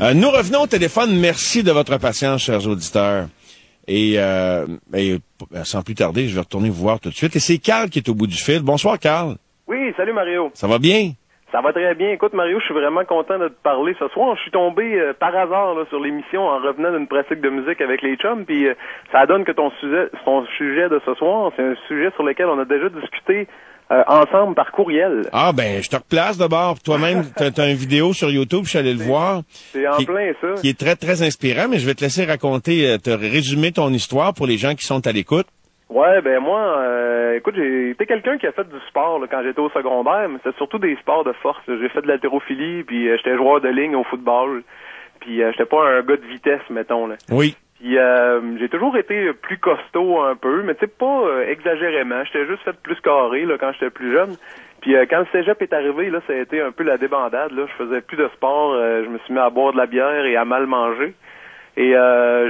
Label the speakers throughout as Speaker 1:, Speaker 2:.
Speaker 1: Nous revenons au téléphone. Merci de votre patience, chers auditeurs. Et sans plus tarder, je vais retourner vous voir tout de suite. Et c'est Carl qui est au bout du fil. Bonsoir, Carl.
Speaker 2: Oui, salut Mario.
Speaker 1: Ça va bien?
Speaker 2: Ça va très bien. Écoute, Mario, je suis vraiment content de te parler ce soir. Je suis tombé par hasard là, sur l'émission en revenant d'une pratique de musique avec les chums, puis ça donne que ton sujet de ce soir, c'est un sujet sur lequel on a déjà discuté ensemble par courriel.
Speaker 1: Ah ben, je te replace d'abord. Toi-même, t'as une vidéo sur YouTube, je suis allé le voir.
Speaker 2: C'est en plein ça.
Speaker 1: Qui est très, très inspirant, mais je vais te laisser raconter, te résumer ton histoire pour les gens qui sont à l'écoute.
Speaker 2: Ouais, ben moi, écoute, j'ai été quelqu'un qui a fait du sport là, quand j'étais au secondaire, mais c'était surtout des sports de force. J'ai fait de l'haltérophilie, puis j'étais joueur de ligne au football, puis j'étais pas un gars de vitesse, mettons. Là.
Speaker 1: Oui.
Speaker 2: Puis j'ai toujours été plus costaud un peu, mais tu sais, pas exagérément. J'étais juste fait plus carré là, quand j'étais plus jeune. Puis quand le cégep est arrivé, là, ça a été un peu la débandade. Là. Je faisais plus de sport, je me suis mis à boire de la bière et à mal manger. Et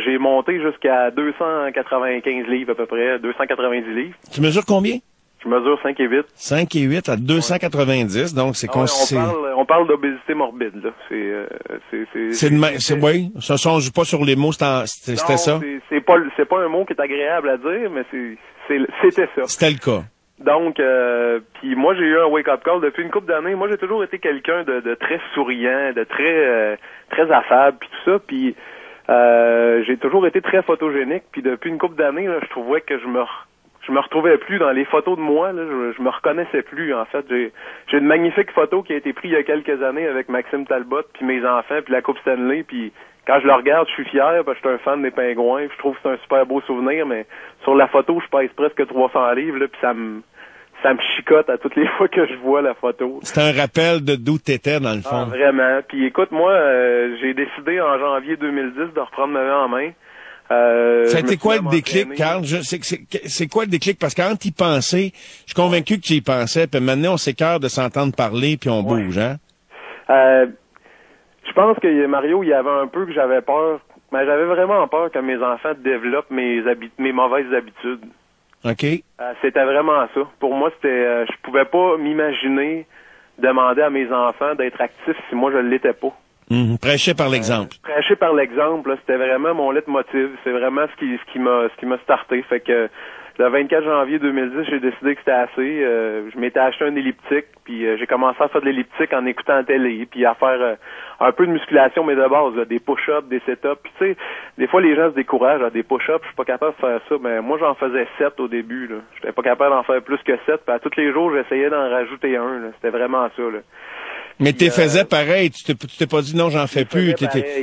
Speaker 2: j'ai monté jusqu'à 295 livres à peu près, 290 livres.
Speaker 1: Tu mesures combien?
Speaker 2: Je mesure 5 et 8.
Speaker 1: 5 et 8 à 290, donc c'est
Speaker 2: on parle d'obésité morbide, là.
Speaker 1: Oui, ça change pas sur les mots, c'était ça?
Speaker 2: C'est pas un mot qui est agréable à dire, mais c'était ça.
Speaker 1: C'était le cas.
Speaker 2: Donc, puis moi, j'ai eu un wake-up call depuis une couple d'années. Moi, j'ai toujours été quelqu'un de très souriant, de très affable, puis tout ça, puis j'ai toujours été très photogénique, puis depuis une couple d'années, là, je trouvais que je me retrouvais plus dans les photos de moi, là, je me reconnaissais plus, en fait. J'ai une magnifique photo qui a été prise il y a quelques années avec Maxime Talbot, puis mes enfants, puis la Coupe Stanley, puis quand je le regarde, je suis fier, parce que je suis un fan des Pingouins, puis je trouve que c'est un super beau souvenir, mais sur la photo, je pèse presque 300 livres, là, puis ça me chicote à toutes les fois que je vois la photo.
Speaker 1: C'est un rappel de d'où t'étais, dans le fond.
Speaker 2: Ah, vraiment. Puis écoute, moi, j'ai décidé en janvier 2010 de reprendre ma vie en main.
Speaker 1: Ça a été quoi le déclic, Carl? C'est quoi le déclic? Parce que quand tu y pensais, je suis convaincu que tu y pensais, puis maintenant on s'écœure de s'entendre parler, puis on bouge, hein?
Speaker 2: Je pense que Mario, il y avait un peu que j'avais peur, mais j'avais vraiment peur que mes enfants développent mes mauvaises habitudes.
Speaker 1: OK.
Speaker 2: C'était vraiment ça. Pour moi, je pouvais pas m'imaginer demander à mes enfants d'être actifs si moi je l'étais pas.
Speaker 1: Prêcher par l'exemple.
Speaker 2: Prêcher par l'exemple, là, c'était vraiment mon leitmotiv. C'est vraiment ce qui m'a starté. Fait que le 24 janvier 2010, j'ai décidé que c'était assez. Je m'étais acheté un elliptique, puis j'ai commencé à faire de l'elliptique en écoutant la télé, puis à faire un peu de musculation, mais de base, là, des push-ups, des sit-ups. Puis tu sais, des fois les gens se découragent à des push-ups, je suis pas capable de faire ça, mais moi j'en faisais 7 au début. Là. J'étais pas capable d'en faire plus que 7, puis à tous les jours, j'essayais d'en rajouter un. Là. C'était vraiment ça. Là.
Speaker 1: Mais t'es faisais pareil, tu t'es pas dit non, j'en fais plus.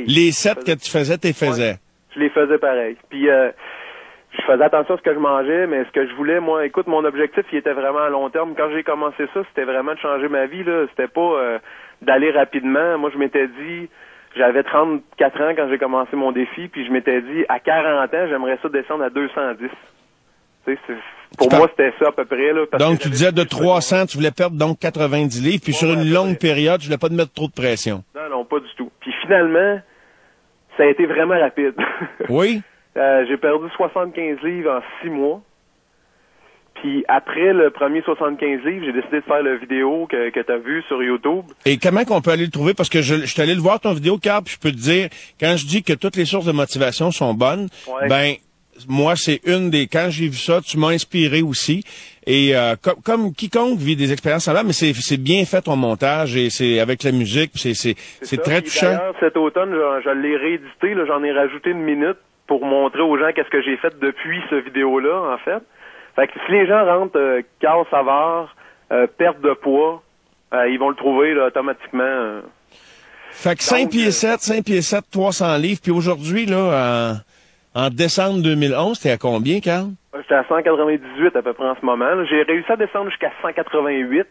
Speaker 1: Les 7 que tu faisais, t'es faisais.
Speaker 2: Ouais, je les faisais pareil. Puis je faisais attention à ce que je mangeais, mais ce que je voulais, moi, écoute, mon objectif, il était vraiment à long terme. Quand j'ai commencé ça, c'était vraiment de changer ma vie, là. C'était pas d'aller rapidement. Moi, je m'étais dit, j'avais 34 ans quand j'ai commencé mon défi, puis je m'étais dit, à 40 ans, j'aimerais ça descendre à 210. Tu sais, pour moi, c'était ça à peu près, là.
Speaker 1: Donc, tu disais de 300, tu voulais perdre donc 90 livres, puis sur une longue période, tu voulais pas te mettre trop de pression.
Speaker 2: Non, pas du tout. Puis finalement, ça a été vraiment rapide.
Speaker 1: Oui?
Speaker 2: J'ai perdu 75 livres en 6 mois. Puis après le premier 75 livres, j'ai décidé de faire la vidéo que tu as vue sur YouTube.
Speaker 1: Et comment qu'on peut aller le trouver? Parce que je suis allé le voir, ton vidéo, Carl, puis je peux te dire, quand je dis que toutes les sources de motivation sont bonnes, ben moi, c'est quand j'ai vu ça, tu m'as inspiré aussi. Et comme quiconque vit des expériences semblables, mais c'est bien fait ton montage et c'est avec la musique, c'est très touchant.
Speaker 2: D'ailleurs, cet automne, je l'ai réédité, là, j'en ai rajouté une minute pour montrer aux gens qu'est-ce que j'ai fait depuis cette vidéo-là, en fait. Fait que si les gens rentrent Carl Savard, perte de poids, ils vont le trouver là, automatiquement.
Speaker 1: Fait que 5 pieds 7, 300 livres, puis aujourd'hui, là, en décembre 2011, t'es à combien, Carl?
Speaker 2: J'étais à 198 à peu près en ce moment. J'ai réussi à descendre jusqu'à 188.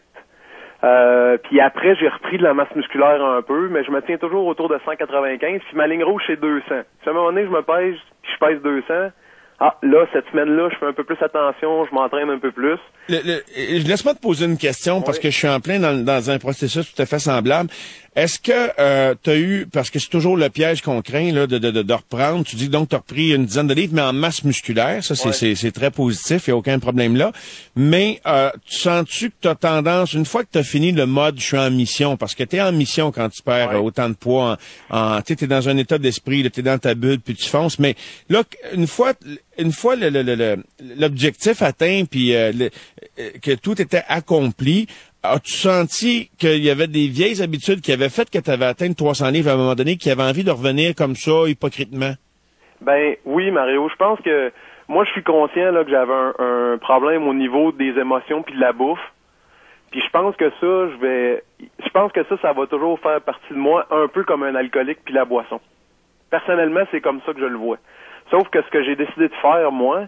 Speaker 2: Puis après, j'ai repris de la masse musculaire un peu, mais je me tiens toujours autour de 195. Puis ma ligne rouge, c'est 200. Si à un moment donné, je me pèse, puis je pèse 200. Ah, là, cette semaine-là, je fais un peu plus attention, je m'entraîne un peu plus.
Speaker 1: Laisse-moi te poser une question, parce que je suis en plein dans un processus tout à fait semblable. Est-ce que tu as eu, parce que c'est toujours le piège qu'on craint là, de reprendre, tu dis donc tu as repris une dizaine de livres, mais en masse musculaire, ça c'est très positif, il n'y a aucun problème là. Mais tu sens-tu que tu as tendance, une fois que tu as fini le mode je suis en mission, parce que tu es en mission quand tu perds autant de poids, tu es dans un état d'esprit, tu es dans ta bulle, puis tu fonces, mais là, une fois l'objectif atteint, puis que tout était accompli, as-tu senti qu'il y avait des vieilles habitudes qui avaient fait que tu avais atteint 300 livres à un moment donné, qui avaient envie de revenir comme ça, hypocritement? Ben
Speaker 2: oui, Mario. Je pense que moi, je suis conscient là que j'avais un problème au niveau des émotions puis de la bouffe. Puis je pense que ça va toujours faire partie de moi, un peu comme un alcoolique puis la boisson. Personnellement, c'est comme ça que je le vois. Sauf que ce que j'ai décidé de faire, moi,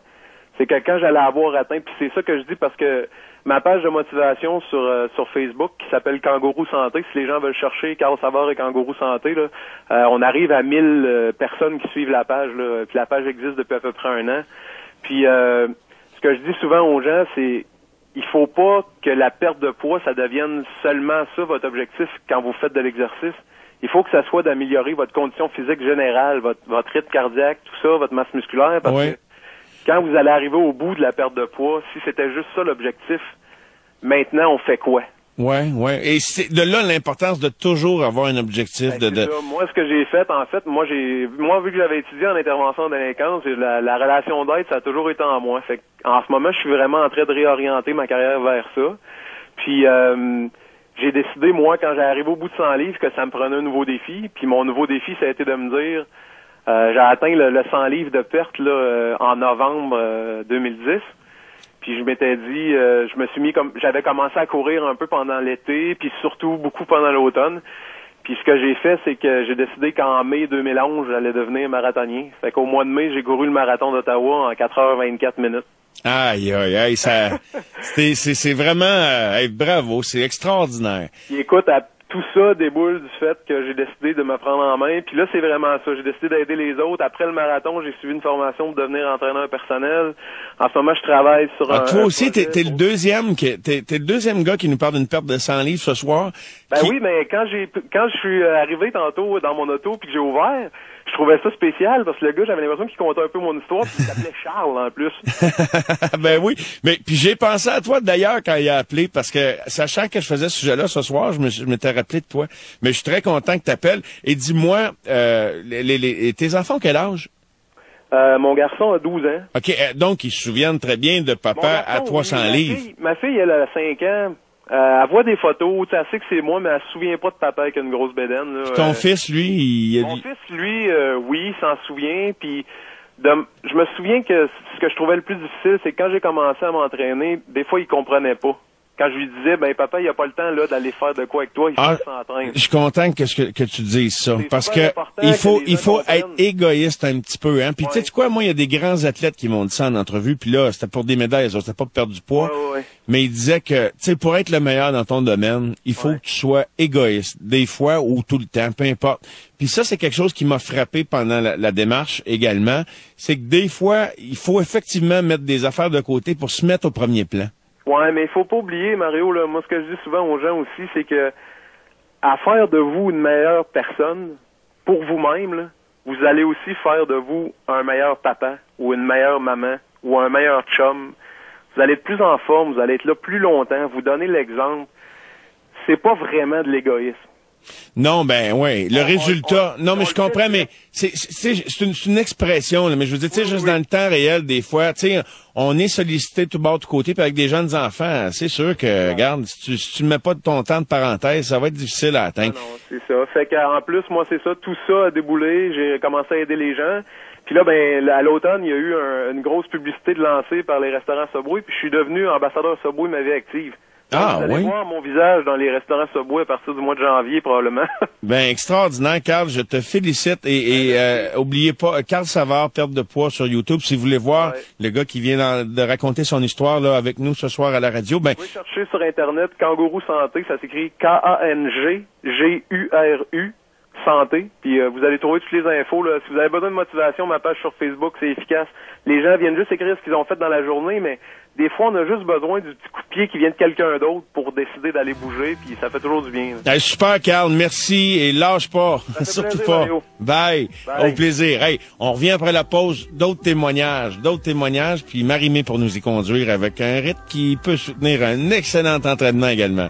Speaker 2: c'est que quand j'allais avoir atteint, puis c'est ça que je dis parce que ma page de motivation sur Facebook qui s'appelle Kangourou Santé, si les gens veulent chercher Carl Savard et Kangourou Santé, là, on arrive à 1000 personnes qui suivent la page, là, puis la page existe depuis à peu près 1 an. Puis ce que je dis souvent aux gens, c'est il faut pas que la perte de poids, ça devienne seulement ça votre objectif quand vous faites de l'exercice. Il faut que ça soit d'améliorer votre condition physique générale, votre rythme cardiaque, tout ça, votre masse musculaire, parce que quand vous allez arriver au bout de la perte de poids, si c'était juste ça l'objectif, maintenant on fait quoi? Ouais.
Speaker 1: Et c'est de là l'importance de toujours avoir un objectif
Speaker 2: ça. Moi, ce que j'ai fait, en fait, moi vu que j'avais étudié en intervention de délinquance, la relation d'aide, ça a toujours été en moi. Fait en ce moment, je suis vraiment en train de réorienter ma carrière vers ça. Puis j'ai décidé, moi, quand j'ai arrivé au bout de 100 livres, que ça me prenait un nouveau défi. Puis mon nouveau défi, ça a été de me dire j'ai atteint le 100 livres de perte là, en novembre 2010. Puis je m'étais dit, je me suis mis j'avais commencé à courir un peu pendant l'été, puis surtout beaucoup pendant l'automne. Puis ce que j'ai fait, c'est que j'ai décidé qu'en mai 2011, j'allais devenir marathonien. Fait qu'au mois de mai, j'ai couru le marathon d'Ottawa en 4h24 minutes.
Speaker 1: Aïe, ça, c'est vraiment, bravo, c'est extraordinaire.
Speaker 2: Puis écoute, tout ça déboule du fait que j'ai décidé de me prendre en main. Puis là, c'est vraiment ça. J'ai décidé d'aider les autres. Après le marathon, j'ai suivi une formation pour devenir entraîneur personnel. En ce moment, je travaille sur
Speaker 1: toi aussi, t'es le deuxième gars qui nous parle d'une perte de 100 livres ce soir.
Speaker 2: Oui, mais quand je suis arrivé tantôt dans mon auto puis que j'ai ouvert, je trouvais ça spécial parce que le gars, j'avais l'impression qu'il contait un peu mon histoire, puis il s'appelait Charles en plus.
Speaker 1: Ben oui, mais puis j'ai pensé à toi d'ailleurs quand il a appelé parce que sachant que je faisais ce sujet-là ce soir, je m'étais rappelé de toi. Mais je suis très content que tu appelles. Et dis-moi, tes enfants, quel âge?
Speaker 2: Mon garçon a 12 ans.
Speaker 1: OK, donc ils se souviennent très bien de papa à 300 livres.
Speaker 2: Ma fille, elle a 5 ans. Elle voit des photos, tu sais, elle sait que c'est moi, mais elle se souvient pas de papa avec une grosse bédaine. Là.
Speaker 1: Ton fils, lui,
Speaker 2: Mon fils, lui, oui, il s'en souvient. Puis, je me souviens que ce que je trouvais le plus difficile, c'est que quand j'ai commencé à m'entraîner, des fois, il comprenait pas. Quand je lui disais, papa, il a pas le temps là d'aller faire de quoi avec toi, il faut qu'il s'entraîne.
Speaker 1: Je suis content que tu dises ça, parce que il faut être égoïste un petit peu, hein. Puis tu sais quoi, moi, il y a des grands athlètes qui m'ont dit ça en entrevue, puis là, c'était pour des médailles, c'était pas pour perdre du poids. Mais il disait que, tu sais, pour être le meilleur dans ton domaine, il faut que tu sois égoïste, des fois ou tout le temps, peu importe. Puis ça, c'est quelque chose qui m'a frappé pendant la démarche également, c'est que des fois, il faut effectivement mettre des affaires de côté pour se mettre au premier plan.
Speaker 2: Ouais, mais il faut pas oublier, Mario, là, moi, ce que je dis souvent aux gens aussi, c'est que à faire de vous une meilleure personne pour vous-même, là, vous allez aussi faire de vous un meilleur papa ou une meilleure maman ou un meilleur chum. Vous allez être plus en forme, vous allez être là plus longtemps, vous donner l'exemple. C'est pas vraiment de l'égoïsme.
Speaker 1: Non, le résultat. Non, mais je comprends, mais c'est une expression, là, mais je veux dire, tu sais, juste dans le temps réel, des fois, tu sais, on est sollicité tout bord de côté, puis avec des jeunes enfants, c'est sûr que, regarde, si tu ne mets pas de ton temps de parenthèse, ça va être difficile à atteindre.
Speaker 2: Non, c'est ça. Fait qu'en plus, moi, c'est ça, tout ça a déboulé, j'ai commencé à aider les gens. Puis là, à l'automne, il y a eu une grosse publicité de lancée par les restaurants Subway, puis je suis devenu ambassadeur Subway ma vie active. Vous allez voir mon visage dans les restaurants Subway à partir du mois de janvier, probablement.
Speaker 1: Extraordinaire, Carl. Je te félicite. Et oubliez pas, Carl Savard, perte de poids sur YouTube. Si vous voulez voir le gars qui vient de raconter son histoire là avec nous ce soir à la radio,
Speaker 2: vous pouvez chercher sur Internet Kangourou Santé. Ça s'écrit Kanguru santé. Puis vous allez trouver toutes les infos. Là. Si vous avez besoin de motivation, ma page sur Facebook, c'est efficace. Les gens viennent juste écrire ce qu'ils ont fait dans la journée, mais des fois, on a juste besoin du petit coup de pied qui vient de quelqu'un d'autre pour décider d'aller bouger, puis ça fait toujours du bien.
Speaker 1: Hey, super, Carl, merci, et lâche pas, surtout
Speaker 2: plaisir,
Speaker 1: pas.
Speaker 2: Mario.
Speaker 1: Bye. Au plaisir. Hey, on revient après la pause, d'autres témoignages, puis Marie-Mé pour nous y conduire avec un rythme qui peut soutenir un excellent entraînement également.